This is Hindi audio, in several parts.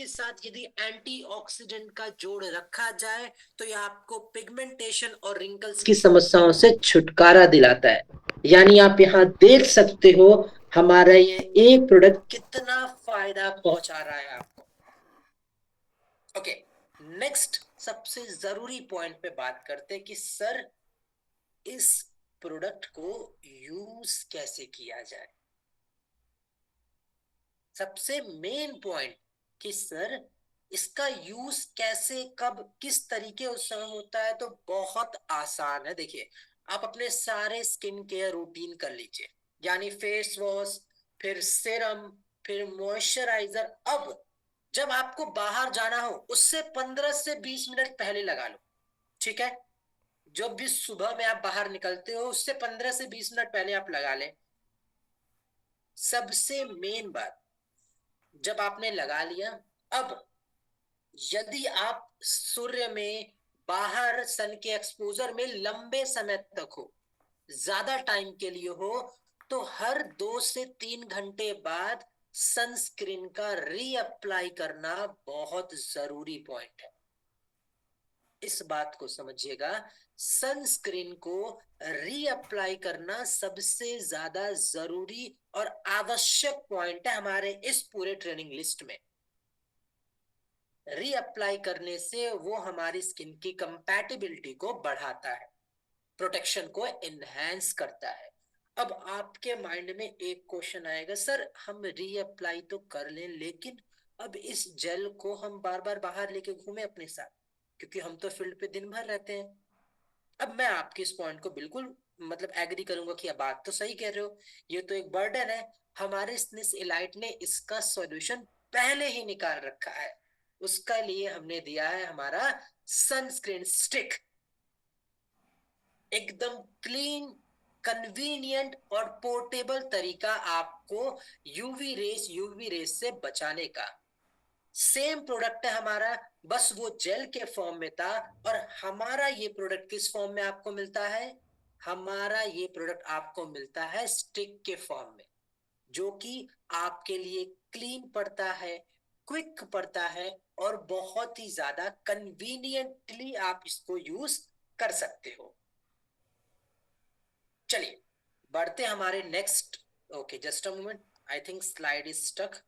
इसके साथ यदि एंटीऑक्सीडेंट का जोड़ रखा जाए तो यह आपको पिगमेंटेशन और रिंकल्स की समस्याओं से छुटकारा दिलाता है। यानी आप यहाँ देख सकते हो हमारा ये एक प्रोडक्ट कितना फायदा पहुंचा रहा है आपको। ओके, नेक्स्ट सबसे जरूरी पॉइंट पे बात करते हैं कि सर इस प्रोडक्ट को यूज कैसे किया जाए। सबसे मेन पॉइंट कि सर इसका यूज कैसे कब किस तरीके उससे होता है, तो बहुत आसान है। देखिए, आप अपने सारे स्किन केयर रूटीन कर लीजिए, यानी फेस वॉश, फिर सीरम, फिर मॉइस्चराइजर। अब जब आपको बाहर जाना हो उससे 15 से 20 मिनट पहले लगा लो, ठीक है। जब भी सुबह में आप बाहर निकलते हो उससे 15 से 20 मिनट पहले आप लगा लें। सबसे मेन बात, जब आपने लगा लिया, अब यदि आप सूर्य में बाहर सन के एक्सपोजर में लंबे समय तक हो, ज्यादा टाइम के लिए हो, तो हर 2 से 3 घंटे बाद सनस्क्रीन का रीअप्लाई करना बहुत जरूरी पॉइंट है। इस बात को समझिएगा, सनस्क्रीन को रीअप्लाई करना सबसे ज्यादा जरूरी और आवश्यक पॉइंट है हमारे इस पूरे ट्रेनिंग लिस्ट में। रीअप्लाई करने से वो हमारी स्किन की कंपैटिबिलिटी को बढ़ाता है, प्रोटेक्शन को एनहांस करता है। अब आपके माइंड में एक क्वेश्चन आएगा, सर हम रीअप्लाई तो कर लें, लेकिन अब इस जेल को हम बार बार बाहर लेके घूमे अपने साथ, क्योंकि हम तो फील्ड पे दिन भर रहते हैं। अब मैं आपके इस पॉइंट को बिल्कुल मतलब एग्री करूंगा कि आप बात तो सही कह रहे हो, ये तो एक बर्डन है। हमारे स्निस इलाइट ने इसका सॉल्यूशन पहले ही निकाल रखा है। उसका लिए हमने दिया है हमारा सनस्क्रीन स्टिक, एकदम क्लीन, कन्वीनियंट और पोर्टेबल तरीका आपको यूवी रेस से बचाने का। सेम प्रोडक्ट है हमारा, बस वो जेल के फॉर्म में था, और हमारा ये प्रोडक्ट किस फॉर्म में आपको मिलता है? हमारा ये प्रोडक्ट आपको मिलता है स्टिक के फॉर्म में, जो कि आपके लिए क्लीन पड़ता है, क्विक पड़ता है, और बहुत ही ज्यादा कन्वीनियंटली आप इसको यूज कर सकते हो। चलिए बढ़ते हमारे next. Okay, just a moment, I think slide is stuck.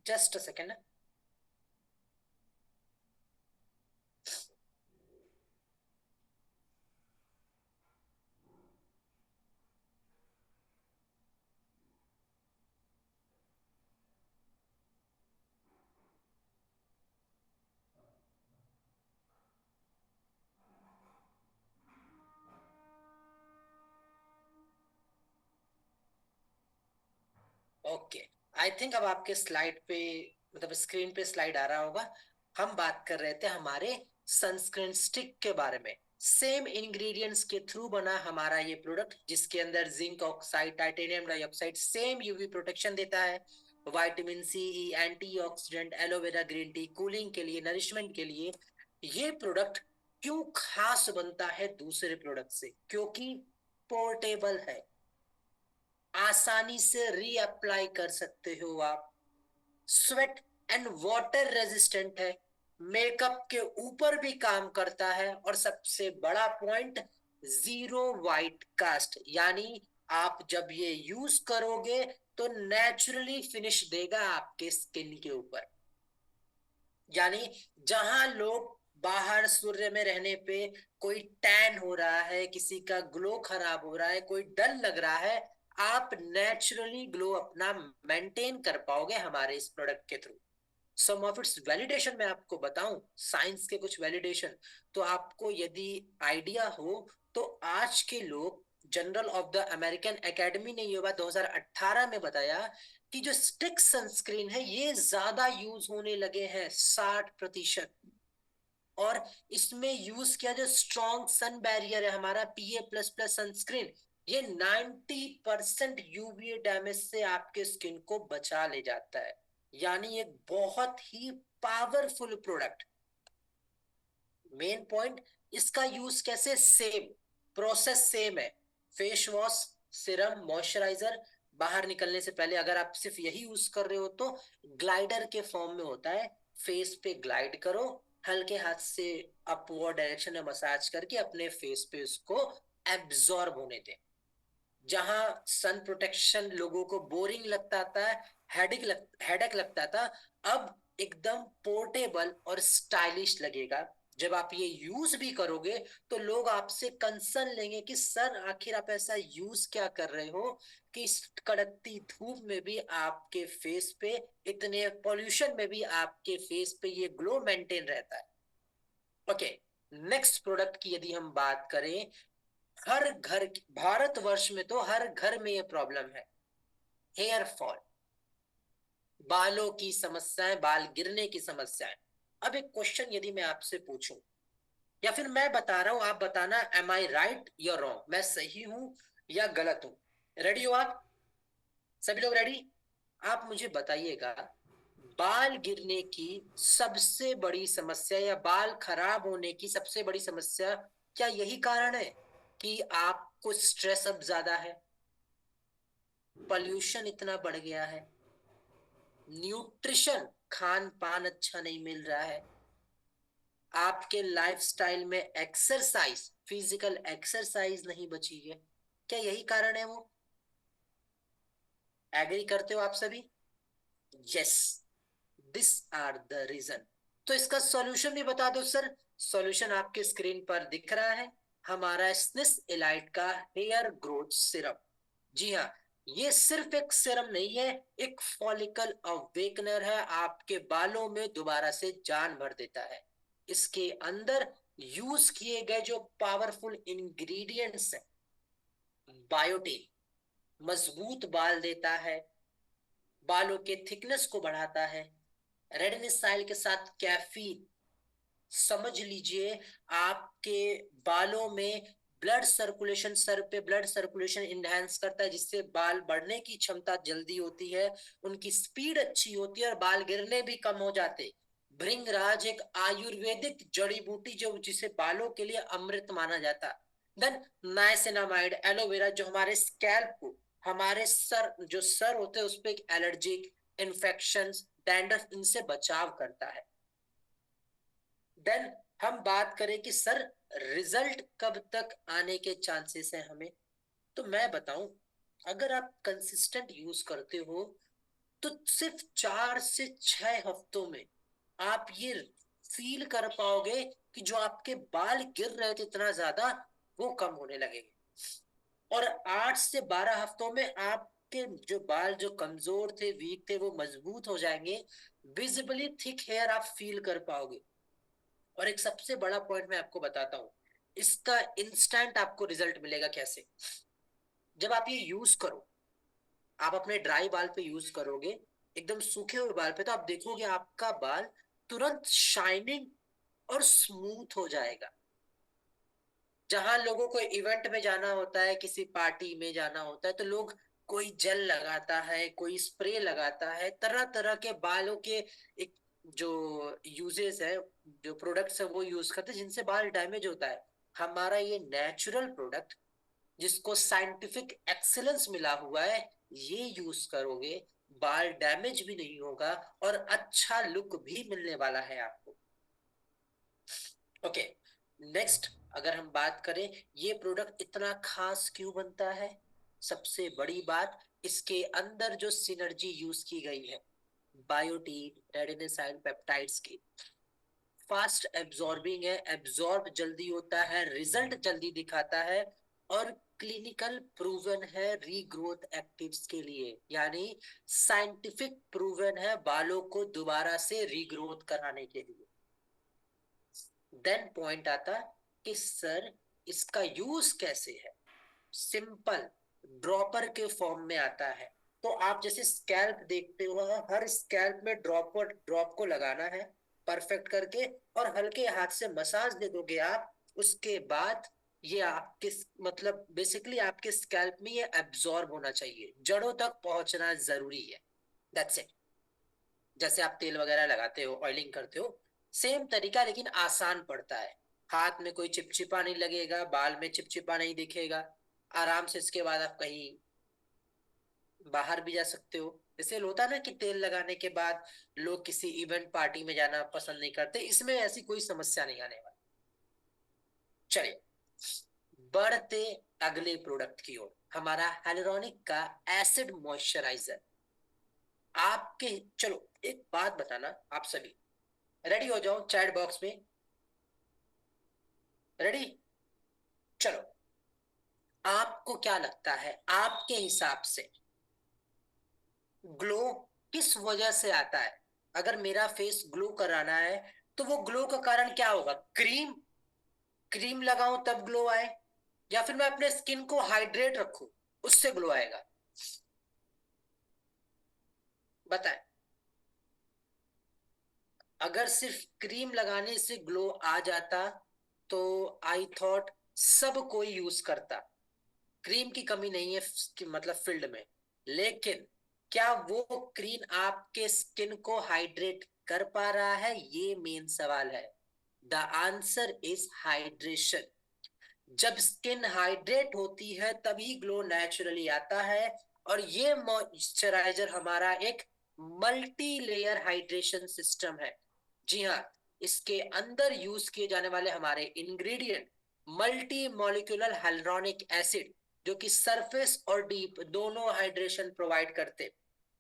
Just a second. Okay, I think अब आपके स्लाइड पे मतलब स्क्रीन पे स्लाइड आ रहा होगा। हम बात कर रहे थे हमारे सनस्क्रीन स्टिक के बारे में। सेम इंग्रेडिएंट्स के थ्रू बना हमारा ये प्रोडक्ट, जिसके अंदर zinc oxide, titanium dioxide same UV protection देता है, vitamin C, antioxidant, aloe vera green tea, cooling के लिए, नरिशमेंट के लिए। ये प्रोडक्ट क्यों खास बनता है दूसरे प्रोडक्ट से? क्योंकि पोर्टेबल है, आसानी से रीअप्लाई कर सकते हो आप, स्वेट एंड वाटर रेजिस्टेंट है, मेकअप के ऊपर भी काम करता है, और सबसे बड़ा पॉइंट, जीरो वाइट कास्ट, यानी आप जब ये यूज करोगे तो नेचुरली फिनिश देगा आपके स्किन के ऊपर। यानी जहां लोग बाहर सूर्य में रहने पे कोई टैन हो रहा है, किसी का ग्लो खराब हो रहा है, कोई डल लग रहा है, आप नेचुरली ग्लो अपना मेंटेन कर पाओगे हमारे इस प्रोडक्ट के through. Some of its validation मैं आपको बताऊं, साइंस के कुछ वैलिडेशन, तो आपको यदि आइडिया हो, तो आज के लोग, general of the American academy ने ये बात 2018 में बताया कि जो स्टिक सनस्क्रीन है ये ज्यादा यूज होने लगे हैं, 60%। और इसमें यूज किया जो स्ट्रॉन्ग सन बैरियर है हमारा PA++ सनस्क्रीन, ये 90% यूवी डैमेज से आपके स्किन को बचा ले जाता है। यानी एक बहुत ही पावरफुल प्रोडक्ट। मेन पॉइंट, इसका यूज कैसे, सेम प्रोसेस सेम है। फेस वॉश, सिरम, मॉइस्चराइजर, बाहर निकलने से पहले अगर आप सिर्फ यही यूज कर रहे हो तो ग्लाइडर के फॉर्म में होता है। फेस पे ग्लाइड करो, हल्के हाथ से अपवर्ड डायरेक्शन में मसाज करके अपने फेस पे उसको एब्जॉर्ब होने दें। जहां सन प्रोटेक्शन लोगों को बोरिंग लगता था, हेडेक लगता था, अब एकदम पोर्टेबल और स्टाइलिश लगेगा। जब आप ये यूज भी करोगे तो लोग आपसे कंसर्न लेंगे कि सर आखिर आप ऐसा यूज क्या कर रहे हो कि इस कड़कती धूप में भी आपके फेस पे, इतने पॉल्यूशन में भी आपके फेस पे ये ग्लो मेंटेन रहता है। ओके, नेक्स्ट प्रोडक्ट की यदि हम बात करें, हर घर, भारतवर्ष में तो हर घर में ये प्रॉब्लम है, हेयर फॉल, बालों की समस्याएं, बाल गिरने की समस्याएं। अब एक क्वेश्चन यदि मैं आपसे पूछूं, या फिर मैं बता रहा हूं, आप बताना एम आई राइट या रॉन्ग, मैं सही हूं या गलत हूं। रेडी हो आप? सभी लोग रेडी? आप मुझे बताइएगा, बाल गिरने की सबसे बड़ी समस्या या बाल खराब होने की सबसे बड़ी समस्या, क्या यही कारण है कि आपको स्ट्रेस अब ज्यादा है, पॉल्यूशन इतना बढ़ गया है, न्यूट्रिशन खान पान अच्छा नहीं मिल रहा है, आपके लाइफस्टाइल में एक्सरसाइज, फिजिकल एक्सरसाइज नहीं बची है, क्या यही कारण है वो? एग्री करते हो आप सभी? Yes, this are the reason. तो इसका सॉल्यूशन भी बता दो सर। सॉल्यूशन आपके स्क्रीन पर दिख रहा है, हमारा स्निस एलाइट का हेयर ग्रोथ सिरप। जी हाँ, ये सिर्फ एक सिरम नहीं है, एक फॉलिकल अवेकनर है, आपके बालों में दोबारा से जान भर देता है। इसके अंदर यूज किए गए जो पावरफुल इंग्रेडिएंट्स हैं, बायोटिन मजबूत बाल देता है, बालों के थिकनेस को बढ़ाता है, रेडनिसाइल के साथ कैफीन, समझ लीजिए आपके बालों में ब्लड सर्कुलेशन, सर पे ब्लड सर्कुलेशन इनहेंस करता है, जिससे बाल बढ़ने की क्षमता जल्दी होती है, उनकी स्पीड अच्छी होती है और बाल गिरने भी कम हो जाते। भृंगराज एक आयुर्वेदिक जड़ी बूटी जो जिसे बालों के लिए अमृत माना जाता। देन नाइसिनामाइड एलोवेरा, जो हमारे स्कैल्प को, हमारे सर, जो सर होते हैं उस पे एलर्जिक इन्फेक्शन, डैंड्रफ, इनसे बचाव करता है। देन हम बात करें कि सर रिजल्ट कब तक आने के चांसेस हैं हमें, तो मैं बताऊं, अगर आप कंसिस्टेंट यूज करते हो तो सिर्फ 4 से 6 हफ्तों में आप ये फील कर पाओगे कि जो आपके बाल गिर रहे थे इतना ज्यादा, वो कम होने लगेंगे। और 8 से 12 हफ्तों में आपके जो बाल जो कमजोर थे, वीक थे, वो मजबूत हो जाएंगे, विजिबली थिक हेयर आप फील कर पाओगे। और एक सबसे बड़ा पॉइंट मैं आपको बताता हूँ, इसका इंस्टेंट आपको रिजल्ट मिलेगा कैसे। जब आप ये यूज करो, आप अपने ड्राई बाल पे यूज करोगे, एकदम सूखे हुए बाल पे, तो आप देखोगे आपका बाल तुरंत शाइनिंग और स्मूथ हो जाएगा। जहां लोगों को इवेंट में जाना होता है, किसी पार्टी में जाना होता है, तो लोग कोई जेल लगाता है, कोई स्प्रे लगाता है, तरह तरह के बालों के एक जो यूजेस है, जो प्रोडक्ट्स है वो यूज करते हैं जिनसे बाल डैमेज होता है। हमारा ये नेचुरल प्रोडक्ट जिसको साइंटिफिक एक्सेलेंस मिला हुआ है, ये यूज करोगे, बाल डैमेज भी नहीं होगा और अच्छा लुक भी मिलने वाला है आपको। ओके, नेक्स्ट अगर हम बात करें, ये प्रोडक्ट इतना खास क्यों बनता है, सबसे बड़ी बात, इसके अंदर जो सिनर्जी यूज की गई है, बायोटीन रेडिनेसाइन पेप्टाइड्स की, फास्ट एब्जॉर्बिंग है, एब्जॉर्ब जल्दी होता है, रिजल्ट जल्दी दिखाता है, और क्लिनिकल प्रूवन है रीग्रोथ एक्टिव्स के लिए, यानी साइंटिफिक प्रूवन है बालों को दोबारा से रीग्रोथ कराने के लिए। देन पॉइंट आता कि सर इसका यूज कैसे है। सिंपल, ड्रॉपर के फॉर्म में आता है। तो आप जैसे स्कैल्प देखते हो, हर स्कैल्प में ड्रॉप को लगाना है परफेक्ट करके, और हल्के हाथ से मसाज दे दोगे आप। उसके बाद ये आपके, मतलब बेसिकली आपके स्कैल्प में ये एब्जॉर्ब होना चाहिए, जड़ों तक पहुंचना जरूरी है। That's it. जैसे आप तेल वगैरह लगाते हो, ऑयलिंग करते हो, सेम तरीका, लेकिन आसान पड़ता है। हाथ में कोई चिपचिपा नहीं लगेगा, बाल में चिपचिपा नहीं दिखेगा, आराम से इसके बाद आप कहीं बाहर भी जा सकते हो। जैसे होता है ना कि तेल लगाने के बाद लोग किसी इवेंट पार्टी में जाना पसंद नहीं करते, इसमें ऐसी कोई समस्या नहीं आने वाली। चलिए बढ़ते अगले प्रोडक्ट की ओर, हमारा hyaluronic का एसिड मॉइस्चराइजर। आपके, चलो एक बात बताना, आप सभी रेडी हो जाओ चैट बॉक्स में, रेडी? चलो, आपको क्या लगता है, आपके हिसाब से ग्लो किस वजह से आता है? अगर मेरा फेस ग्लो कराना है तो वो ग्लो का कारण क्या होगा? क्रीम, क्रीम लगाऊं तब ग्लो आए, या फिर मैं अपने स्किन को हाइड्रेट रखूं उससे ग्लो आएगा? बताएं। अगर सिर्फ क्रीम लगाने से ग्लो आ जाता तो आई थॉट सब कोई यूज करता, क्रीम की कमी नहीं है मतलब फील्ड में। लेकिन क्या वो क्रीम आपके स्किन को हाइड्रेट कर पा रहा है, ये मेन सवाल है। The answer is hydration. जब स्किन हाइड्रेट होती है तभी ग्लो नेचुरली आता है। और ये मॉइस्चराइजर हमारा एक मल्टी लेयर हाइड्रेशन सिस्टम है। जी हाँ, इसके अंदर यूज किए जाने वाले हमारे ingredient multi molecular hyaluronic acid, जो कि सरफेस और डीप दोनों हाइड्रेशन प्रोवाइड करते।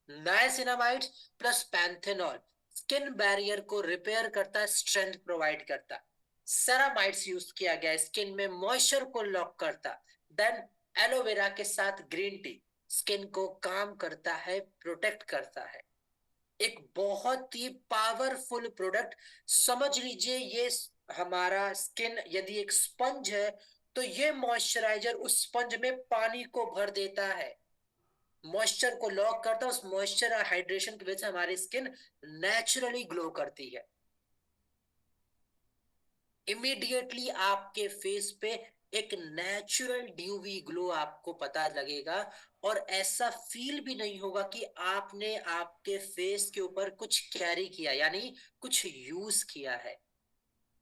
Niacinamide plus panthenol skin barrier को रिपेयर करता है, स्ट्रेंथ प्रोवाइड करता। सेरामाइड्स यूज किया गया, स्किन में मॉइस्चर को लॉक करता। देन एलोवेरा के साथ ग्रीन टी स्किन को काम करता है, प्रोटेक्ट करता है। एक बहुत ही पावरफुल प्रोडक्ट। समझ लीजिए ये हमारा स्किन यदि एक स्पंज है तो ये मॉइस्चराइजर उस स्पंज में पानी को भर देता है, मॉइस्चर को लॉक करता है। उस मॉइस्चर और हाइड्रेशन की वजह से हमारी स्किन नेचुरली ग्लो करती है। इमीडिएटली आपके फेस पे एक नेचुरल ड्यूवी ग्लो आपको पता लगेगा, और ऐसा फील भी नहीं होगा कि आपने आपके फेस के ऊपर कुछ कैरी किया, यानी कुछ यूज किया है।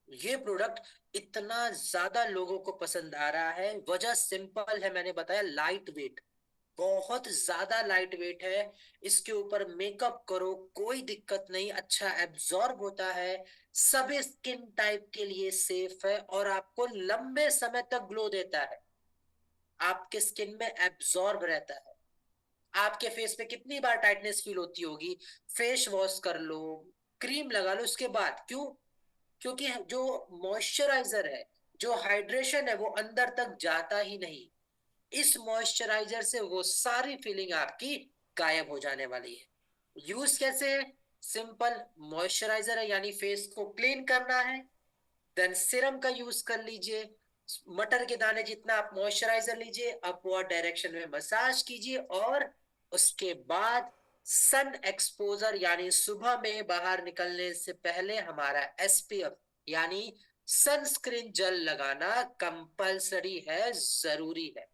ये प्रोडक्ट इतना ज्यादा लोगों को पसंद आ रहा है, वजह सिंपल है, मैंने बताया लाइट वेट, बहुत ज्यादा लाइट वेट है। इसके ऊपर मेकअप करो कोई दिक्कत नहीं, अच्छा एब्जॉर्ब होता है, सभी स्किन टाइप के लिए सेफ है, और आपको लंबे समय तक ग्लो देता है, आपके स्किन में एब्जॉर्ब रहता है। आपके फेस पे कितनी बार टाइटनेस फील होती होगी, फेस वॉश कर लो, क्रीम लगा लो, उसके बाद क्यों? क्योंकि जो मॉइस्चराइजर है, जो हाइड्रेशन है, वो अंदर तक जाता ही नहीं। इस मॉइस्चराइजर से वो सारी फीलिंग आपकी गायब हो जाने वाली है। यूज कैसे है? सिंपल, मॉइस्चराइजर है यानी फेस को क्लीन करना है, देन सिरम का यूज कर लीजिए। मटर के दाने जितना आप मॉइस्चराइजर लीजिए, अपवर्ड डायरेक्शन में मसाज कीजिए, और उसके बाद सन एक्सपोजर यानी सुबह में बाहर निकलने से पहले हमारा एसपीएफ यानी सनस्क्रीन जेल लगाना कंपलसरी है, जरूरी है।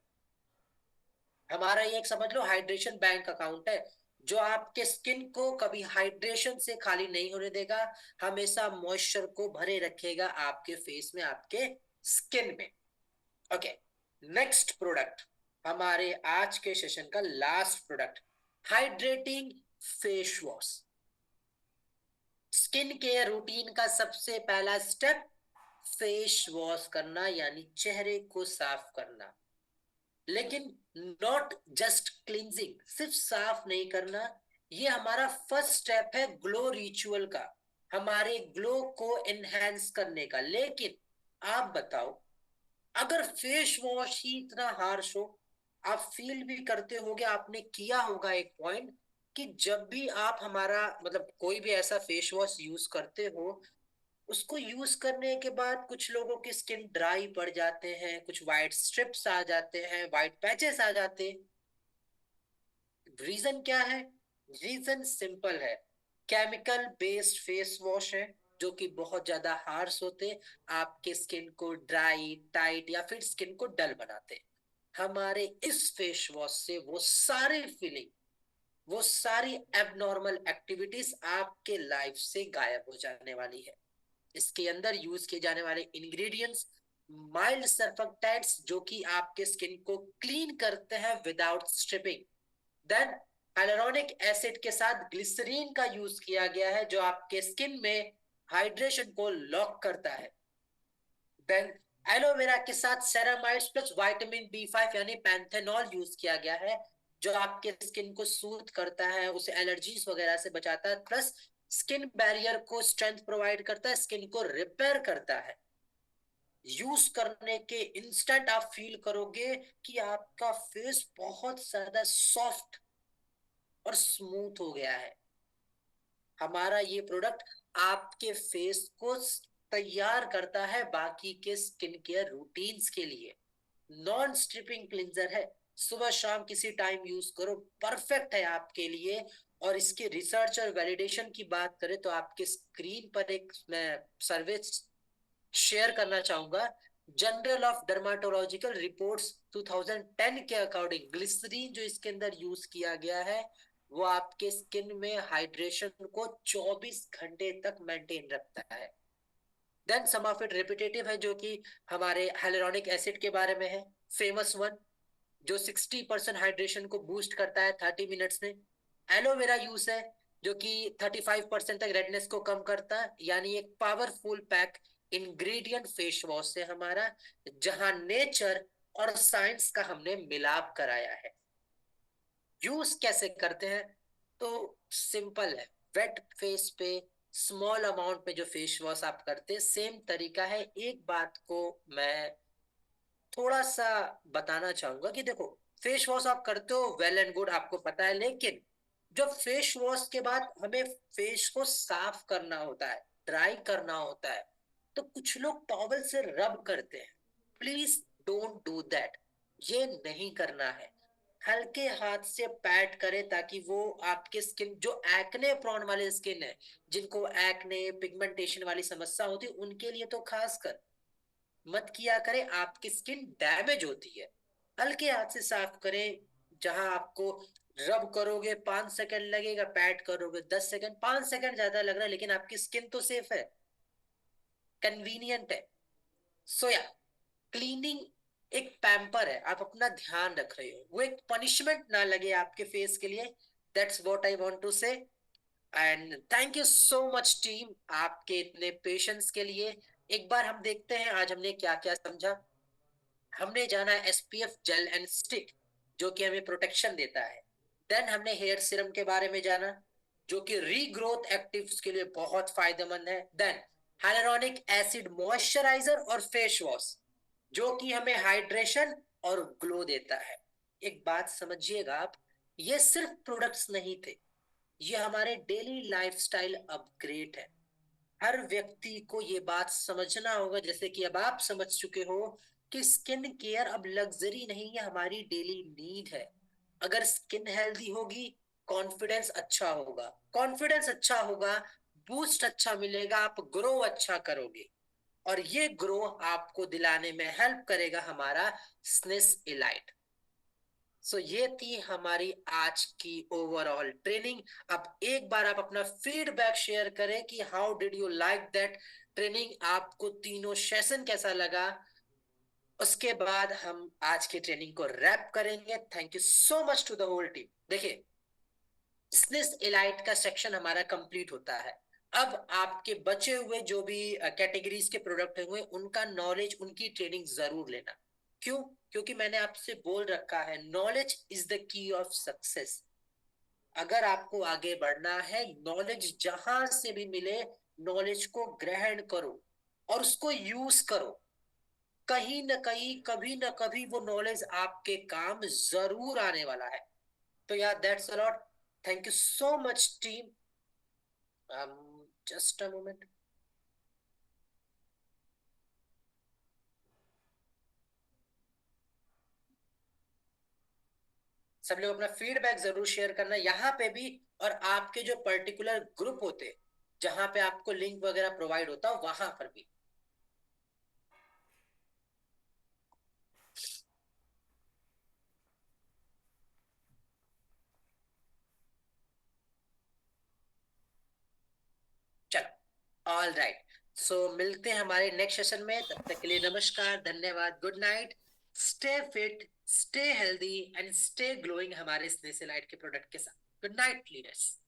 हमारा ये एक समझ लो हाइड्रेशन बैंक अकाउंट है, जो आपके स्किन को कभी हाइड्रेशन से खाली नहीं होने देगा, हमेशा मॉइस्चर को भरे रखेगा आपके फेस में, आपके स्किन में। ओके, नेक्स्ट प्रोडक्ट, हमारे आज के सेशन का last product, hydrating face wash. Skin care routine का सबसे पहला स्टेप फेस वॉश करना, यानी चेहरे को साफ करना। लेकिन नॉट जस्ट क्लींजिंग, सिर्फ साफ नहीं करना, ये हमारा फर्स्ट स्टेप है ग्लो रिचुअल का, हमारे ग्लो को एनहेंस करने का। लेकिन आप बताओ, अगर फेस वॉश ही इतना हार्श हो, आप फील भी करते होगे, आपने किया होगा एक पॉइंट, कि जब भी आप हमारा मतलब कोई भी ऐसा फेस वॉश यूज करते हो, उसको यूज करने के बाद कुछ लोगों की स्किन ड्राई पड़ जाते हैं, कुछ वाइट स्ट्रिप्स आ जाते हैं, वाइट पैचेस आ जाते हैं। रीजन क्या है? रीजन सिंपल है, केमिकल बेस्ड फेस वॉश है, जो कि बहुत ज्यादा हार्श होते, आपके स्किन को ड्राई, टाइट या फिर स्किन को डल बनाते। हमारे इस फेस वॉश से वो सारी फीलिंग, वो सारी एबनॉर्मल एक्टिविटीज आपके लाइफ से गायब हो जाने वाली है। इसके अंदर यूज किए जाने वाले इंग्रेडिएंट्स, माइल्ड सर्फेक्टेंट्स जो कि आपके स्किन को क्लीन करते हैं without stripping. Then hyaluronic acid के साथ ग्लिसरीन का यूज किया गया है जो आपके स्किन में हाइड्रेशन को लॉक करता है। देन एलोवेरा के साथ सेरामाइड्स प्लस विटामिन बी 5 यानी पैंथेनॉल यूज किया गया है जो आपके स्किन को सूद करता है, उसे एलर्जीज वगैरह से बचाता है, प्लस स्किन बैरियर को स्ट्रेंथ प्रोवाइड करता है, स्किन को रिपेयर करता है। यूज करने के इंस्टेंट आप फील करोगे कि आपका फेस बहुत ज्यादा सॉफ्ट और स्मूथ हो गया है। हमारा ये प्रोडक्ट आपके फेस को तैयार करता है बाकी के स्किन केयर रूटीन्स के लिए। नॉन स्ट्रिपिंग क्लिंजर है, सुबह शाम किसी टाइम यूज करो, परफेक्ट है आपके लिए। और इसके रिसर्च और वैलिडेशन की बात करें तो आपके स्क्रीन पर एक मैं सर्वे शेयर करना चाहूंगा। जर्नल ऑफ डर्माटोलॉजिकल रिपोर्ट्स 2010 के अकॉर्डिंग ग्लिसरीन जो इसके अंदर यूज किया गया है वो आपके स्किन में हाइड्रेशन को 24 घंटे तक मेंटेन रखता है। Then some of it repetitive है जो कि हमारे हाइलुरोनिक एसिड के बारे में है। फेमस वन जो 60% हाइड्रेशन को बूस्ट करता है 30 मिनट्स में। एलोवेरा यूज है जो कि 35% तक रेडनेस को कम करता है, यानी एक powerful pack ingredient face wash से हमारा, जहां नेचर और साइंस का हमने मिलाप कराया है। यूज कैसे करते हैं तो सिंपल है। वेट फेस पे स्मॉल अमाउंट में जो फेस वॉश आप करते हैं सेम तरीका है। एक बात को मैं थोड़ा सा बताना चाहूंगा कि देखो, फेस वॉश आप करते हो वेल एंड गुड, आपको पता है, लेकिन जब फेस वॉश के बाद हमें फेस को साफ करना होता है, ड्राई करना होता है, तो कुछ लोग टॉवल से रब करते हैं। प्लीज डोंट डू दैट, ये नहीं करना है। हल्के हाथ से पैट करें ताकि वो आपके स्किन जो एक्ने प्रोन वाले स्किन है, जिनको एक्ने पिगमेंटेशन वाली समस्या होती है, उनके लिए तो खासकर मत किया करें, आपकी स्किन डैमेज होती है। हल्के हाथ से साफ करें। जहां आपको रब करोगे 5 सेकंड लगेगा, पैट करोगे 10 सेकंड, 5 सेकंड ज्यादा लग रहा है लेकिन आपकी स्किन तो सेफ है, कन्वीनियंट है। सोया क्लीनिंग एक पैम्पर है, आप अपना ध्यान रख रहे हो, वो एक पनिशमेंट ना लगे आपके फेस के लिए। That's what I want to say. And thank you so much team आपके इतने पेशेंस के लिए। एक बार हम देखते हैं आज हमने क्या क्या समझा। हमने जाना एसपीएफ जेल एंड स्टिक जो कि हमें प्रोटेक्शन देता है। देन हमने हेयर सीरम के बारे में जाना जो कि रीग्रोथ एक्टिव्स के लिए बहुत फायदेमंद है। देन हाइलुरोनिक एसिड मॉइस्चराइजर और फेस वॉश जो कि हमें हाइड्रेशन और ग्लो देता है। एक बात समझिएगा आप, ये सिर्फ प्रोडक्ट्स नहीं थे, ये हमारे डेली लाइफस्टाइल अपग्रेड है। हर व्यक्ति को ये बात समझना होगा, जैसे कि अब आप समझ चुके हो कि स्किन केयर अब लग्जरी नहीं है, हमारी डेली नीड है। अगर स्किन हेल्दी होगी, कॉन्फिडेंस अच्छा होगा, कॉन्फिडेंस अच्छा होगा, बूस्ट अच्छा मिलेगा, आप ग्रो अच्छा करोगे, और ये ग्रो आपको दिलाने में हेल्प करेगा हमारा स्नेस इलाइट। सो ये थी हमारी आज की ओवरऑल ट्रेनिंग। अब एक बार आप अपना फीडबैक शेयर करें कि how did you like that training, आपको तीनों सेशन कैसा लगा। उसके बाद हम आज की ट्रेनिंग को रैप करेंगे। Thank you so much to the whole team. देखिए, स्निस इलाइट का सेक्शन हमारा कंप्लीट होता है। अब आपके बचे हुए जो भी कैटेगरीज के प्रोडक्ट हुए उनका नॉलेज, उनकी ट्रेनिंग जरूर लेना। क्यों? क्योंकि मैंने आपसे बोल रखा है knowledge is the key of success. अगर आपको आगे बढ़ना है, नॉलेज जहां से भी मिले, नॉलेज को ग्रहण करो और उसको यूज करो। कहीं न कहीं कभी न कभी वो नॉलेज आपके काम जरूर आने वाला है। तो यार that's a lot. Thank you so much team. Just a moment. सब लोग अपना फीडबैक जरूर शेयर करना यहाँ पे भी, और आपके जो पर्टिकुलर ग्रुप होते जहां पे आपको लिंक वगैरह प्रोवाइड होता वहां पर भी। चलो, ऑल राइट। सो मिलते हैं हमारे नेक्स्ट सेशन में, तब तक के लिए नमस्कार, धन्यवाद, good night. Stay fit, stay healthy and stay glowing हमारे स्नेसिलाइट के प्रोडक्ट के साथ। Good night leaders.